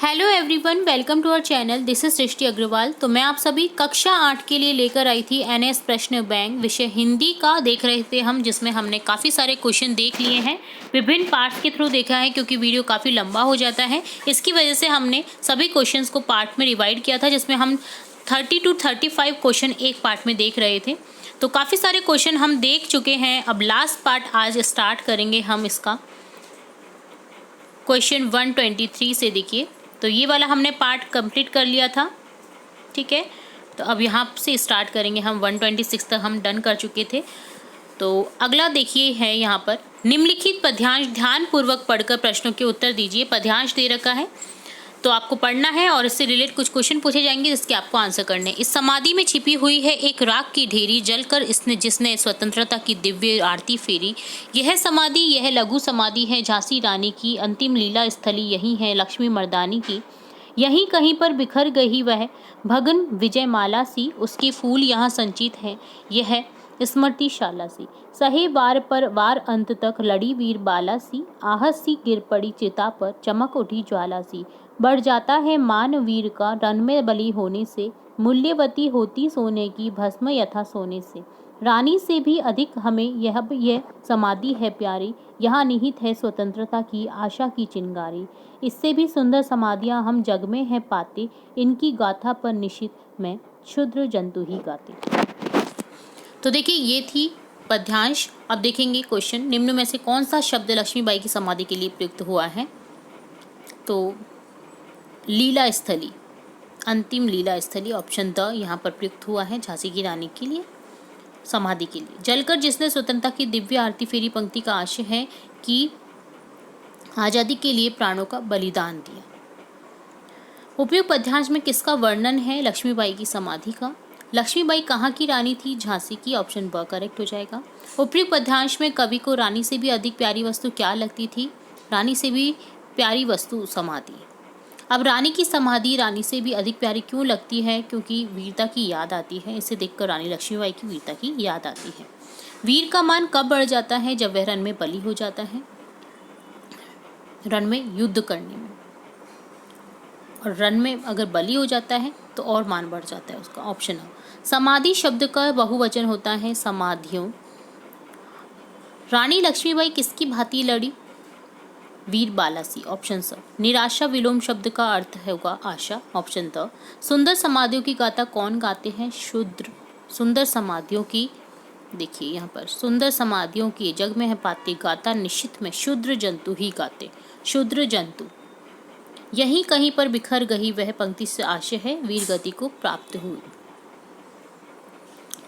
Hello everyone, welcome to our channel. This is Srishti Agarwal. तो मैं आप सभी कक्षा 8 के लिए लेकर आई थी एनएस प्रश्न बैंक विषय हिंदी का देख रहे थे हम, जिसमें हमने काफ़ी सारे क्वेश्चन देख लिए हैं, विभिन्न पार्ट्स के थ्रू देखा है क्योंकि वीडियो काफ़ी लंबा हो जाता है। इसकी वजह से हमने सभी क्वेश्चंस को पार्ट में डिवाइड किया था, जिसमें हम 30 to 35 क्वेश्चन एक पार्ट में देख रहे थे। तो काफ़ी सारे क्वेश्चन हम देख चुके हैं। अब लास्ट पार्ट आज स्टार्ट करेंगे हम इसका। क्वेश्चन 123 से देखिए, तो ये वाला हमने पार्ट कंप्लीट कर लिया था, ठीक है। तो अब यहाँ से स्टार्ट करेंगे हम। 126 तक हम डन कर चुके थे। तो अगला देखिए है यहाँ पर, निम्नलिखित पद्यांश ध्यानपूर्वक पढ़कर प्रश्नों के उत्तर दीजिए। पद्यांश दे रखा है तो आपको पढ़ना है और इससे रिलेटेड कुछ क्वेश्चन पूछे जाएंगे जिसके आपको आंसर करने हैं। इस समाधि में छिपी हुई है एक राख की ढेरी, जलकर इसने जिसने स्वतंत्रता की दिव्य आरती फेरी। यह समाधि यह लघु समाधि है झांसी रानी की, अंतिम लीला स्थली यही है लक्ष्मी मर्दानी की। यहीं कहीं पर बिखर गई वह भगन विजयमाला सी, उसके फूल यहाँ संचित हैं यह स्मृतिशाला सी। सहे वार पर वार अंत तक लड़ी वीर बाला सी, आहस सी गिर पड़ी चिता पर चमक उठी ज्वाला सी। बढ़ जाता है मान वीर का रण में बलि होने से, मूल्यवती होती सोने की भस्म यथा सोने से। रानी से भी अधिक हमें यह समाधि है प्यारी, यहाँ निहित है स्वतंत्रता की आशा की चिंगारी। इससे भी सुंदर समाधियाँ हम जग में हैं पाते, इनकी गाथा पर निशित में क्षुद्र जंतु ही गाते। तो देखिए ये थी पद्यांश। अब देखेंगे क्वेश्चन, निम्न में से कौन सा शब्द लक्ष्मीबाई की समाधि के लिए प्रयुक्त हुआ है। तो लीला स्थली, अंतिम लीला स्थली, ऑप्शन द यहाँ पर प्रयुक्त हुआ है झांसी की रानी के लिए समाधि के लिए। जलकर जिसने स्वतंत्रता की दिव्य आरती फेरी पंक्ति का आशय है कि आजादी के लिए प्राणों का बलिदान दिया। उपयुक्त पद्यांश में किसका वर्णन है लक्ष्मीबाई की समाधि का। लक्ष्मीबाई कहाँ की रानी थी, झांसी की, ऑप्शन ब करेक्ट हो जाएगा। उपयुक्त पद्यांश में कवि को रानी से भी अधिक प्यारी वस्तु क्या लगती थी, रानी से भी प्यारी वस्तु समाधि। अब रानी की समाधि रानी से भी अधिक प्यारी क्यों लगती है, क्योंकि वीरता की याद आती है। इसे देखकर रानी लक्ष्मीबाई की वीरता की याद आती है। वीर का मान कब बढ़ जाता है, जब वह रण में बली हो जाता है, रण में युद्ध करने में, और रण में अगर बली हो जाता है तो और मान बढ़ जाता है उसका, ऑप्शन है। समाधि शब्द का बहुवचन होता है समाधियों। रानी लक्ष्मीबाई किसकी भांति लड़ी, वीर बाला सी, ऑप्शन स। निराशा विलोम शब्द का अर्थ होगा आशा, ऑप्शन द। सुंदर समाधियों की गाथा कौन गाते हैं, शूद्र। सुंदर समाधियों की, देखिए यहाँ पर, सुंदर समाधियों की जग में है पाते, गाथा निश्चित में शूद्र जंतु ही गाते, शूद्र जंतु। यहीं कहीं पर बिखर गई वह पंक्ति से आशय है वीर गति को प्राप्त हुई।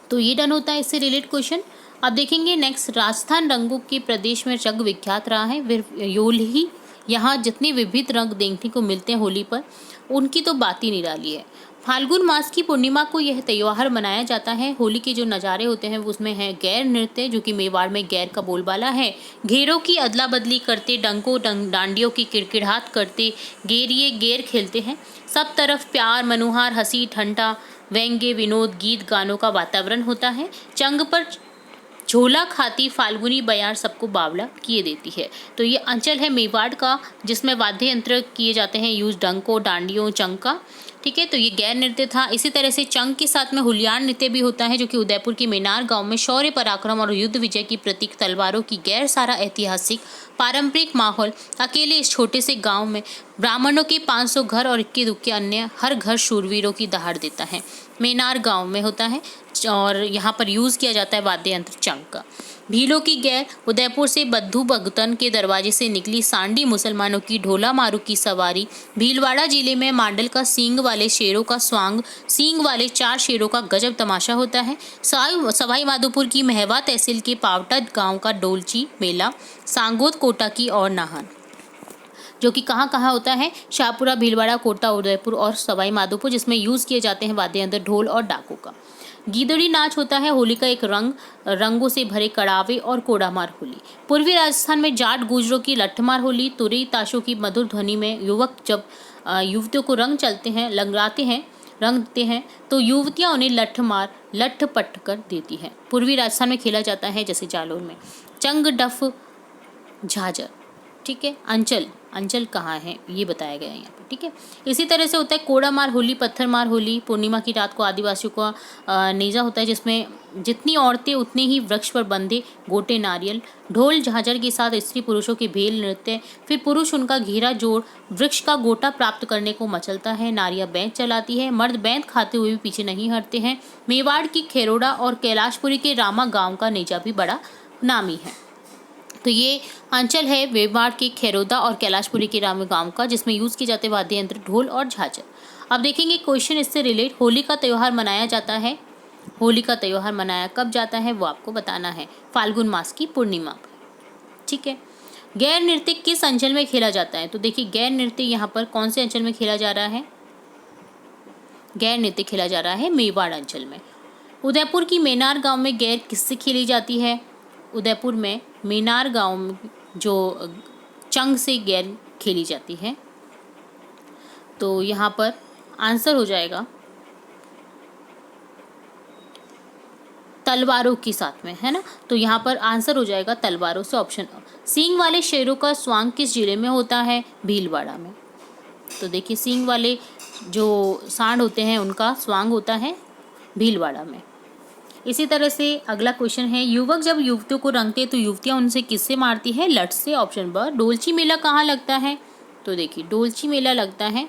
तो ये डन होता है इससे रिलेटेड क्वेश्चन। अब देखेंगे नेक्स्ट, राजस्थान रंगों के प्रदेश में जग विख्यात रहा है योली। यहाँ जितने विविध रंग देखने को मिलते हैं होली पर, उनकी तो बात ही निराली है। फाल्गुन मास की पूर्णिमा को यह त्योहार मनाया जाता है। होली के जो नज़ारे होते हैं उसमें है गैर नृत्य, जो कि मेवाड़ में गैर का बोलबाला है। घेरों की अदला बदली करते, डंकों डांडियों की किड़किड़ाहट करते, गेरिए गेर खेलते हैं। सब तरफ प्यार मनोहार हंसी ठंडा व्यंग्य विनोद गीत गानों का वातावरण होता है। चंग पर झोला खाती फाल्गुनी बयार सबको बावला किए देती है। तो ये अंचल है मेवाड़ का, जिसमें वाद्य यंत्र किए जाते हैं यूज, डंको डांडियों चंग का, ठीक है। तो ये गैर नृत्य था। इसी तरह से चंग के साथ में हुलियान नृत्य भी होता है, जो कि उदयपुर के मेनार गांव में शौर्य पराक्रम और युद्ध विजय की प्रतीक तलवारों की गैर सारा ऐतिहासिक पारंपरिक माहौल अकेले इस छोटे से गांव में ब्राह्मणों के 500 घर और इक्के दुक्के अन्य हर घर शूरवीरों की दहाड़ देता है। मेनार गांव में होता है और यहाँ पर यूज़ किया जाता है वाद्य यंत्र चंग का। भीलों की गैर, उदयपुर से बद्दू भगतन के दरवाजे से निकली सांडी मुसलमानों की ढोला मारू की सवारी। भीलवाड़ा जिले में मांडल का सींग वाले शेरों का स्वांग, सींग वाले 4 शेरों का गजब तमाशा होता है। सवाई माधोपुर की महवा तहसील के पावटा गांव का डोलची मेला, सांगोद कोटा की और नाहन, जो कि कहाँ कहाँ होता है, शाहपुरा भीलवाड़ा कोटा उदयपुर और सवाई माधोपुर, जिसमें यूज़ किए जाते हैं वाद्य यंत्र ढोल और डाकों का। गीदड़ी नाच होता है होली का एक रंगों से भरे कड़ावे और कोडामार होली। पूर्वी राजस्थान में जाट गुजरों की लठमार होली, तुरई ताशों की मधुर ध्वनि में युवक जब युवतियों को रंग चलते हैं रंगते हैं तो युवतियां उन्हें लठ पट कर देती हैं। पूर्वी राजस्थान में खेला जाता है जैसे जालोर में। चंग डफ झाजर, ठीक है। अंचल अंचल कहाँ है ये बताया गया है यहाँ पर, ठीक है। इसी तरह से होता है कोड़ा मार होली, पत्थर मार होली। पूर्णिमा की रात को आदिवासियों का नेजा होता है, जिसमें जितनी औरतें उतने ही वृक्ष पर बंधे गोटे नारियल, ढोल झांझर के साथ स्त्री पुरुषों के भेल नृत्य, फिर पुरुष उनका घेरा जोड़ वृक्ष का गोटा प्राप्त करने को मचलता है। नारियां बैंत चलाती है, मर्द बैंत खाते हुए भी पीछे नहीं हटते हैं। मेवाड़ की खेरोड़ा और कैलाशपुरी के रामा गांव का नेजा भी बड़ा नामी है। तो ये अंचल है मेवाड़ के खेरोदा और कैलाशपुरी के रामा गांव का, जिसमें यूज किए जाते वाद्य यंत्र ढोल और झांझर। अब देखेंगे क्वेश्चन इससे रिलेट। होली का त्यौहार मनाया जाता है, होली का त्यौहार मनाया कब जाता है वो आपको बताना है, फाल्गुन मास की पूर्णिमा पर, ठीक है। गैर नृत्य किस अंचल में खेला जाता है? तो देखिए गैर नृत्य यहाँ पर कौन से अंचल में खेला जा रहा है? गैर नृत्य खेला जा रहा है मेवाड़ अंचल में। उदयपुर की मेनार गांव में गैर किससे खेली जाती है? उदयपुर में मेनार गांव में जो चंग से गैर खेली जाती है। तो यहाँ पर आंसर हो जाएगा तलवारों के साथ में, है ना। तो यहाँ पर आंसर हो जाएगा तलवारों से, ऑप्शन अ। सींग वाले शेरों का स्वांग किस जिले में होता है? भीलवाड़ा में। तो देखिए सींग वाले जो सांड होते हैं उनका स्वांग होता है भीलवाड़ा में। इसी तरह से अगला क्वेश्चन है, युवक जब युवतियों को रंगते तो युवतियां उनसे किससे मारती है? लठ से, ऑप्शन ब। डोलची मेला कहाँ लगता है? तो देखिए डोलची मेला लगता है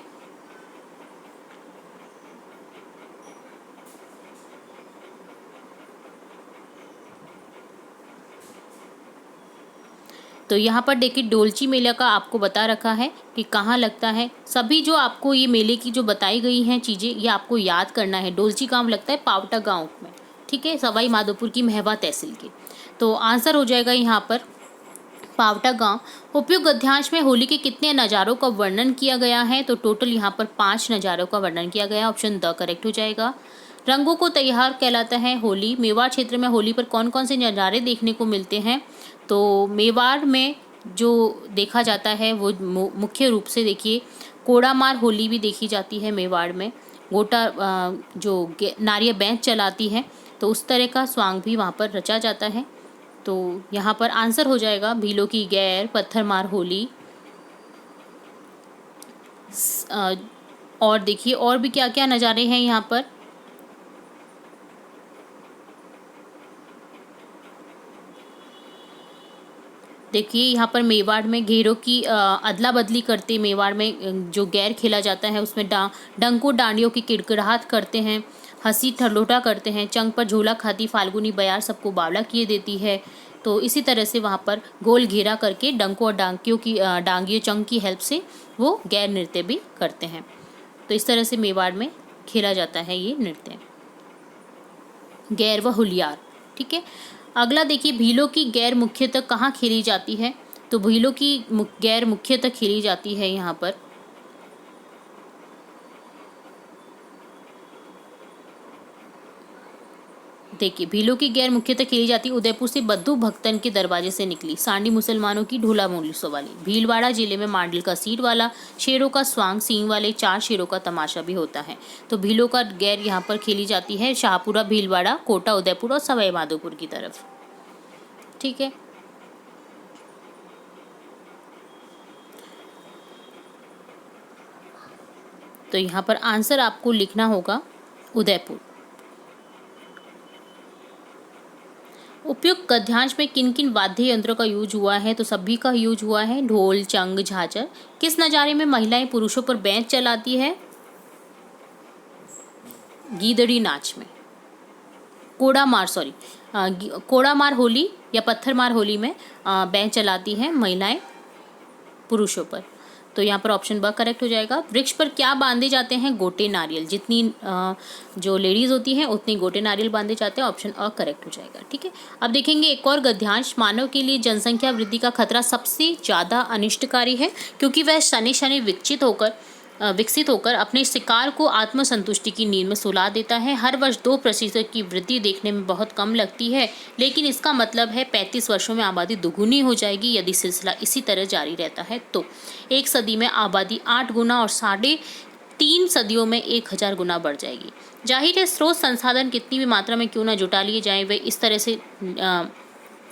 तो यहाँ पर देखिए डोलची मेला का आपको बता रखा है कि कहाँ लगता है। सभी जो आपको ये मेले की जो बताई गई हैं चीज़ें ये आपको याद करना है। डोलची गांव लगता है पावटा गांव में, ठीक है, सवाई माधोपुर की महवा तहसील के। तो आंसर हो जाएगा यहाँ पर पावटा गांव। उपयुक्त गद्यांश में होली के कितने नज़ारों का वर्णन किया गया है? तो टोटल यहाँ पर 5 नज़ारों का वर्णन किया गया है, ऑप्शन द करेक्ट हो जाएगा। रंगों को त्यौहार कहलाता है होली। मेवाड़ क्षेत्र में होली पर कौन कौन से नज़ारे देखने को मिलते हैं? तो मेवाड़ में जो देखा जाता है वो मुख्य रूप से देखिए कोड़ा मार होली भी देखी जाती है मेवाड़ में। गोटा जो नारियां बैंत चलाती है तो उस तरह का स्वांग भी वहाँ पर रचा जाता है। तो यहाँ पर आंसर हो जाएगा भीलों की गैर, पत्थर मार होली। और देखिए और भी क्या क्या नज़ारे हैं यहाँ पर। देखिए यहाँ पर मेवाड़ में घेरों की अदला बदली करते, मेवाड़ में जो गैर खेला जाता है उसमें डंको डांडियों की किड़किड़ाहट करते हैं, हंसी ठलोटा करते हैं, चंग पर झोला खाती फाल्गुनी बयार सबको बावला किए देती है। तो इसी तरह से वहाँ पर गोल घेरा करके डंको और डांगियों चंग की हेल्प से वो गैर नृत्य भी करते हैं। तो इस तरह से मेवाड़ में खेला जाता है ये नृत्य, गैर व हुलियार, ठीक है। अगला देखिए भीलों की गैर मुख्यतः कहाँ खेली जाती है? तो भीलों की गैर मुख्यतः खेली जाती है यहाँ पर देखिए भीलों की गैर मुख्यतः खेली जाती है उदयपुर से बद्दू भक्तन के दरवाजे से निकली सांडी मुसलमानों की ढोला मोली सवाली। भीलवाड़ा जिले में मांडल का सीट वाला, शेरों का स्वांग, सींग वाले 4 शेरों का तमाशा भी होता है। तो भीलों का गैर यहाँ पर खेली जाती है शाहपुरा, भीलवाड़ा, कोटा, उदयपुर और सवाई माधोपुर की तरफ, ठीक है। तो यहाँ पर आंसर आपको लिखना होगा उदयपुर। उपयुक्त गद्यांश में किन किन वाद्य यंत्रों का यूज हुआ है? तो सभी का यूज हुआ है, ढोल, चंग, झांझर। किस नज़ारे में महिलाएं पुरुषों पर बैंत चलाती है? गीदड़ी नाच में। कोड़ा मार होली या पत्थर मार होली में बैंत चलाती है महिलाएं पुरुषों पर। तो यहाँ पर ऑप्शन ब करेक्ट हो जाएगा। वृक्ष पर क्या बांधे जाते हैं? गोटे नारियल। जितनी जो लेडीज होती हैं उतनी गोटे नारियल बांधे जाते हैं, ऑप्शन अ करेक्ट हो जाएगा, ठीक है। अब देखेंगे एक और गद्यांश, मानव के लिए जनसंख्या वृद्धि का खतरा सबसे ज़्यादा अनिष्टकारी है क्योंकि वह शनि शनि विकसित होकर अपने शिकार को आत्मसंतुष्टि की नींद में सुला देता है। हर वर्ष 2% की वृद्धि देखने में बहुत कम लगती है, लेकिन इसका मतलब है 35 वर्षों में आबादी दुगुनी हो जाएगी यदि सिलसिला इसी तरह जारी रहता है। तो 1 सदी में आबादी 8 गुना और 3.5 सदियों में 1000 गुना बढ़ जाएगी। जाहिर है स्रोत संसाधन कितनी भी मात्रा में क्यों ना जुटा लिए जाएं, वे इस तरह से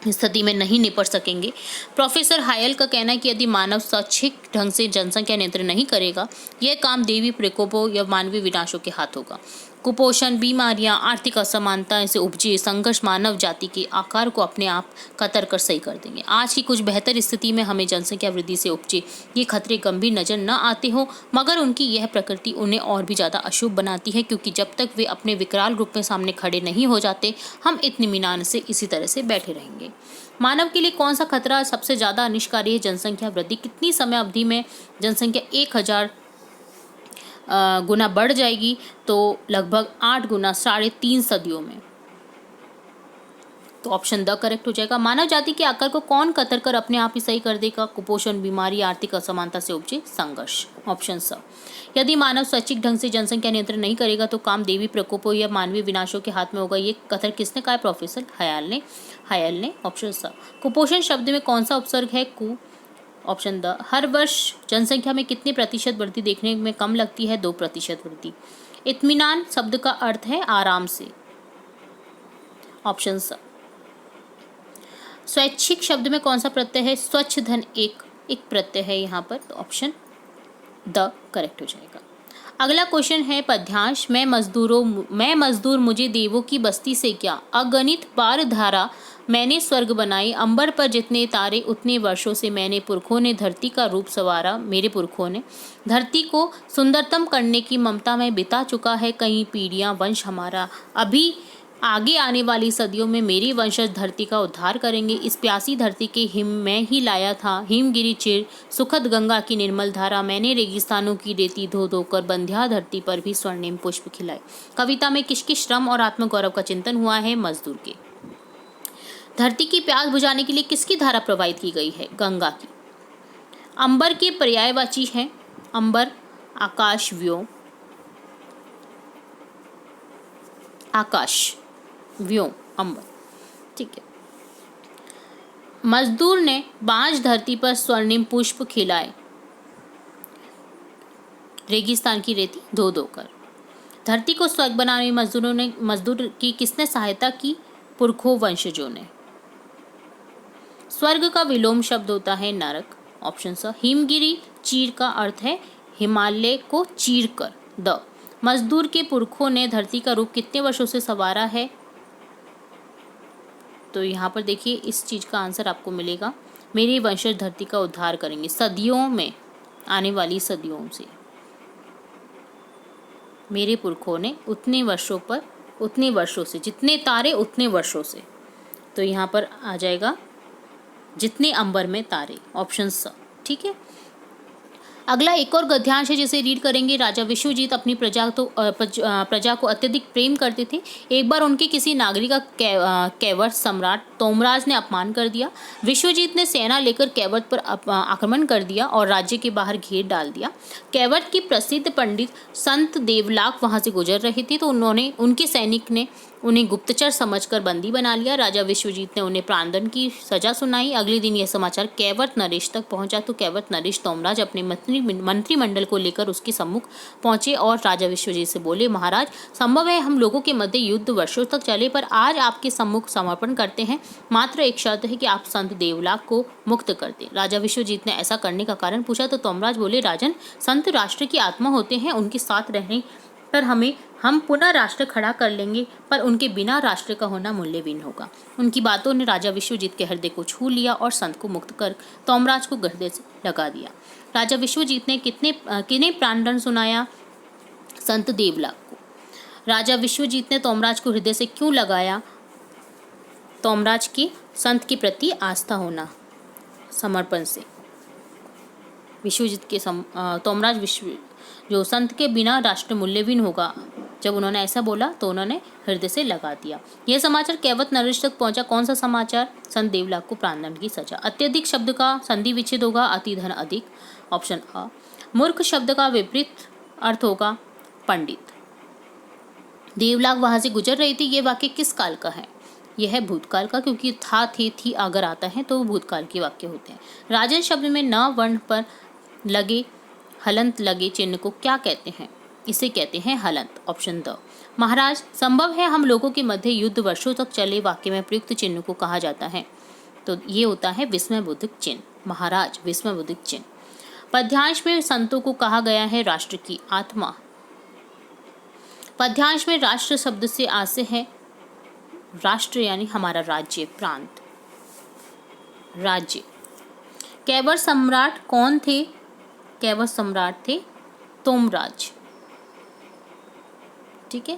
स्थिति में नहीं निपट सकेंगे। प्रोफेसर हायल का कहना है कि यदि मानव स्वैच्छिक ढंग से जनसंख्या नियंत्रण नहीं करेगा, यह काम दैवीय प्रकोपों या मानवीय विनाशों के हाथ होगा। कुपोषण, बीमारियां, आर्थिक असमानता से उपजे संघर्ष मानव जाति के आकार को अपने आप कतर कर सही कर देंगे। आज की कुछ बेहतर स्थिति में हमें जनसंख्या वृद्धि से उपजे ये खतरे गंभीर नजर न आते हो, मगर उनकी यह प्रकृति उन्हें और भी ज्यादा अशुभ बनाती है, क्योंकि जब तक वे अपने विकराल रूप में सामने खड़े नहीं हो जाते, हम इत्मीनान से इसी तरह से बैठे रहेंगे। मानव के लिए कौन सा खतरा सबसे ज्यादा अनिष्कारी है? जनसंख्या वृद्धि। कितनी समय अवधि में जनसंख्या 1000 गुना बढ़ जाएगी? तो लगभग 8 गुना 3.5 सदियों में। तो ऑप्शन द करेक्ट हो जाएगा। मानव जाति के आकार को कौन कतर कर अपने आप ही सही कर देगा? कुपोषण, बीमारी, आर्थिक असमानता से उपजे संघर्ष। ऑप्शन स। यदि मानव स्वैच्छिक ढंग से जनसंख्या नियंत्रण नहीं करेगा तो काम दैवीय प्रकोपों या मानवीय विनाशों के हाथ में होगा। ये कथन किसने कहा है? प्रोफेसर हायल ने। ऑप्शन स। कुपोषण शब्द में कौन सा उपसर्ग है? कु। Option the. हर वर्ष जनसंख्या में कितने प्रतिशत वृद्धि देखने में कम लगती है? 2% वृद्धि। इत्मीनान शब्द का अर्थ है आराम से। ऑप्शन स। स्वैच्छिक शब्द में कौन सा प्रत्यय है? स्वच्छ धन एक प्रत्यय है यहाँ पर, तो ऑप्शन द करेक्ट हो जाएगा। अगला क्वेश्चन है पद्यांश। मैं मजदूर मुझे देवों की बस्ती से क्या, अगणित बार धारा मैंने स्वर्ग बनाई, अंबर पर जितने तारे उतने वर्षों से मैंने पुरखों ने धरती का रूप संवारा। मेरे पुरखों ने धरती को सुंदरतम करने की ममता में बिता चुका है कई पीढ़ियां वंश हमारा। अभी आगे आने वाली सदियों में मेरे वंशज धरती का उद्धार करेंगे। इस प्यासी धरती के हिम मैं ही लाया था, हिमगिरी चिर सुखद गंगा की निर्मल धारा। मैंने रेगिस्तानों की रेती धो धोकर बंध्या धरती पर भी स्वर्णिम पुष्प खिलाए। कविता में किसके श्रम और आत्मगौरव का चिंतन हुआ है? मजदूर के। धरती की प्यास बुझाने के लिए किसकी धारा प्रवाहित की गई है? गंगा की। अंबर के पर्यायवाची है अंबर, आकाश, व्योम। आकाश, व्योम, अंबर, ठीक है। मजदूर ने बांझ धरती पर स्वर्णिम पुष्प खिलाए, रेगिस्तान की रेती धो धोकर। धरती को स्वर्ग बनाने में मजदूर की किसने सहायता की? पुरखों वंशजों ने। स्वर्ग का विलोम शब्द होता है नरक। ऑप्शन स। हिमगिरी चीर का अर्थ है हिमालय को चीर कर। द। मजदूर के पुरखों ने धरती का रूप कितने वर्षों से संवारा है? तो यहाँ पर देखिए इस चीज का आंसर आपको मिलेगा, मेरे वंशज धरती का उद्धार करेंगे सदियों में, आने वाली सदियों से। मेरे पुरखों ने उतने वर्षों से, जितने तारे उतने वर्षों से। तो यहाँ पर आ जाएगा जितने अंबर में तारे। ऑप्शन स, ठीक है। अगला एक और गद्यांश है जिसे रीड करेंगे। राजा विश्वजीत अपनी प्रजा को अत्यधिक प्रेम करते थे। एक बार उनके किसी नागरिक का कैवर्त सम्राट तोमराज ने अपमान कर दिया। विश्वजीत ने सेना लेकर कैवर्त पर आक्रमण कर दिया और राज्य के बाहर घेर डाल दिया। कैवर्त की प्रसिद्ध पंडित संत देवलाक वहां से गुजर रहे थे, तो उनके सैनिक ने उन्हें गुप्तचर समझकर बंदी बना लिया। राजा विश्वजीत ने उन्हें प्राणदंड की सजा सुनाई। अगले दिन यह समाचार कैवर्त नरेश तक पहुंचा, तो कैवर्त नरेश तोमराज अपने मंत्रिमंडल को लेकर उसके सम्मुख पहुंचे और राजा विश्वजीत से बोले, महाराज, संभव है हम लोगों के मध्य युद्ध वर्षों तक चले, पर आज आपके सम्मुख समर्पण करते हैं। मात्र एक शर्त है कि आप संत देवलाक को मुक्त कर दें। राजा विश्वजीत ने ऐसा करने का कारण पूछा, तो तोमराज बोले, राजन, संत राष्ट्र की आत्मा होते हैं, उनके साथ रहने पर हम पुनः राष्ट्र खड़ा कर लेंगे, पर उनके बिना राष्ट्र का होना मूल्यहीन होगा। उनकी बातों ने राजा विश्वजीत के हृदय को छू लिया और संत को मुक्त कर तोमराज को हृदय से लगा दिया। राजा विश्वजीत ने किन्हें प्राणदंड सुनाया? संत देवलाक को। राजा विश्वजीत ने तोमराज को हृदय से क्यों लगाया? तोमराज की संत के प्रति आस्था होना, समर्पण से। विश्वजीत के तोमराज जो संत के बिना राष्ट्र मूल्यहीन होगा, जब उन्होंने ऐसा बोला तो उन्होंने हृदय से लगा दिया। यह समाचार कैवर्त नरेश तक पहुंचा। कौन सा समाचार? संत देवलाक को प्राणदंड की सजा। अत्यधिक शब्द का संधि विच्छेद होगा अति धन अधिक। ऑप्शन अ। मूर्ख शब्द का विपरीत अर्थ होगा पंडित। देवलाक वहां से गुजर रही थी, ये वाक्य किस काल का है? यह है भूतकाल का, क्योंकि था, थी अगर आता है तो भूतकाल के वाक्य होते हैं। राजन शब्द में न वर्ण पर लगे हलंत लगे चिन्ह को क्या कहते हैं? इसे कहते हैं हलंत। Option the. महाराज, संभव है हम लोगों के मध्य युद्ध वर्षों तक चले वाक्य में प्रयुक्त चिन्ह को कहा जाता है तो ये होता है विस्मय बोधक चिन्ह, महाराज विस्मय बोधक चिन्ह। पद्यांश में संतों को कहा गया है राष्ट्र की आत्मा। पद्यांश में राष्ट्र शब्द से आशय है राष्ट्र यानी हमारा राज्य, प्रांत, राज्य। कैवर सम्राट कौन थे? कैवर सम्राट थे तोमराज। ठीक है,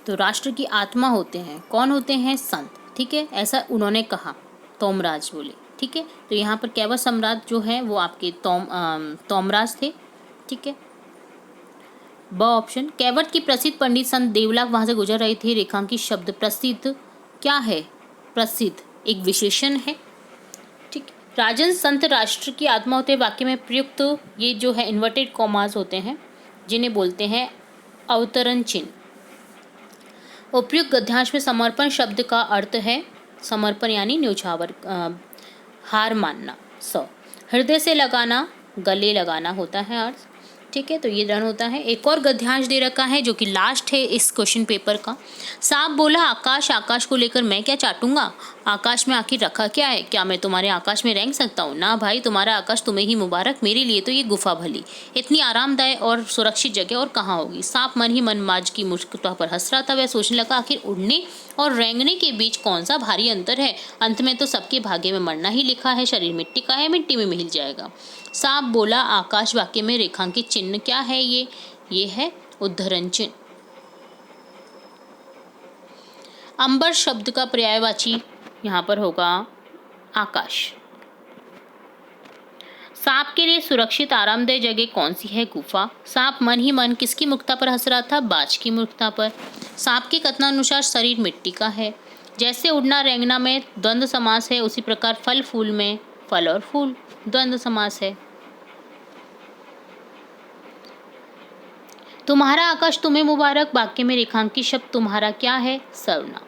तो राष्ट्र की आत्मा होते हैं, कौन होते हैं? संत। ठीक है, ऐसा उन्होंने कहा, तोमराज बोले। ठीक है, तो यहाँ पर कैवर सम्राट जो है वो आपके तोमराज थे। ठीक है, ब ऑप्शन। कैवट की प्रसिद्ध पंडित संत देवलाग वहां से गुजर रहे थे। रेखांकित शब्द प्रसिद्ध क्या है? प्रसिद्ध एक विशेषण है। ठीक, राजन संत राष्ट्र की आत्मा होते हैं। वाक्य में प्रयुक्त ये जो है इन्वर्टेड कॉमास होते हैं जिन्हें बोलते हैं अवतरण चिन्ह। उपयुक्त गद्यांश में समर्पण शब्द का अर्थ है समर्पण यानी न्योछावर, हार मानना। हृदय से लगाना, गले लगाना होता है अर्थ। ठीक है, तो ये डन होता है। एक और गद्यांश दे रखा है जो कि लास्ट है इस क्वेश्चन पेपर का। सांप बोला आकाश, आकाश को लेकर मैं क्या चाटूंगा? आकाश में आखिर रखा क्या है? क्या मैं तुम्हारे आकाश में रेंग सकता हूँ? ना भाई, तुम्हारा आकाश तुम्हें ही मुबारक, मेरे लिए तो ये गुफा भली। इतनी आरामदायक और सुरक्षित जगह और कहाँ होगी। सांप मन ही मन माज की मुस्कुरा पर हंस रहा था। वह सोचने लगा आखिर उड़ने और रेंगने के बीच कौन सा भारी अंतर है। अंत में तो सबके भाग्य में मरना ही लिखा है। शरीर मिट्टी का है, मिट्टी में मिल जाएगा। सांप बोला आकाश वाक्य में रेखांकित चिन्ह क्या है? ये है उद्धरण चिन्ह। अंबर शब्द का पर्यायवाची यहाँ पर होगा आकाश। सांप के लिए सुरक्षित आरामदायक जगह कौन सी है? गुफा। सांप मन ही मन किसकी मुक्ता पर हंस रहा था? बाज की मुक्ता पर। सांप के कथनानुसार शरीर मिट्टी का है। जैसे उड़ना रेंगना में द्वंद्व समास है, उसी प्रकार फल फूल में फल और फूल द्वंद्व समास है। तुम्हारा आकाश तुम्हें मुबारक, वाक्य में रेखांकित शब्द तुम्हारा क्या है? सर्वनाम।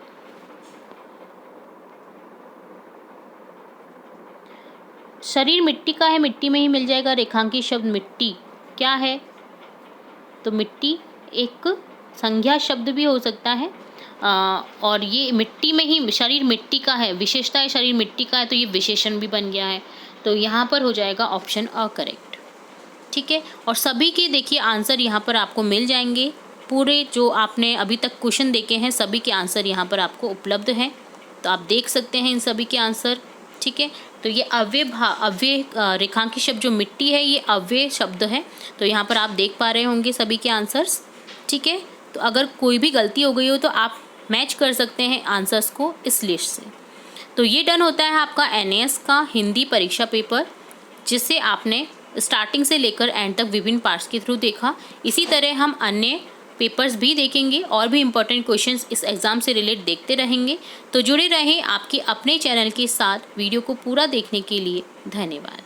शरीर मिट्टी का है, मिट्टी में ही मिल जाएगा। रेखांकित शब्द मिट्टी क्या है? तो मिट्टी एक संज्ञा शब्द भी हो सकता है। और ये मिट्टी में ही, शरीर मिट्टी का है, विशेषता है शरीर मिट्टी का है, तो ये विशेषण भी बन गया है। तो यहाँ पर हो जाएगा ऑप्शन अ करेक्ट। ठीक है, और सभी के देखिए आंसर यहाँ पर आपको मिल जाएंगे। पूरे जो आपने अभी तक क्वेश्चन देखे हैं सभी के आंसर यहाँ पर आपको उपलब्ध हैं, तो आप देख सकते हैं इन सभी के आंसर। ठीक है, तो ये अव्यय रेखांकित शब्द जो मिट्टी है ये अव्यय शब्द है, तो यहाँ पर आप देख पा रहे होंगे सभी के आंसर्स। ठीक है, तो अगर कोई भी गलती हो गई हो तो आप मैच कर सकते हैं आंसर्स को इस लिस्ट से। तो ये डन होता है आपका NAS का हिंदी परीक्षा पेपर, जिसे आपने स्टार्टिंग से लेकर एंड तक विभिन्न पार्ट्स के थ्रू देखा। इसी तरह हम अन्य पेपर्स भी देखेंगे और भी इम्पोर्टेंट क्वेश्चंस इस एग्ज़ाम से रिलेट देखते रहेंगे। तो जुड़े रहें आपके अपने चैनल के साथ। वीडियो को पूरा देखने के लिए धन्यवाद।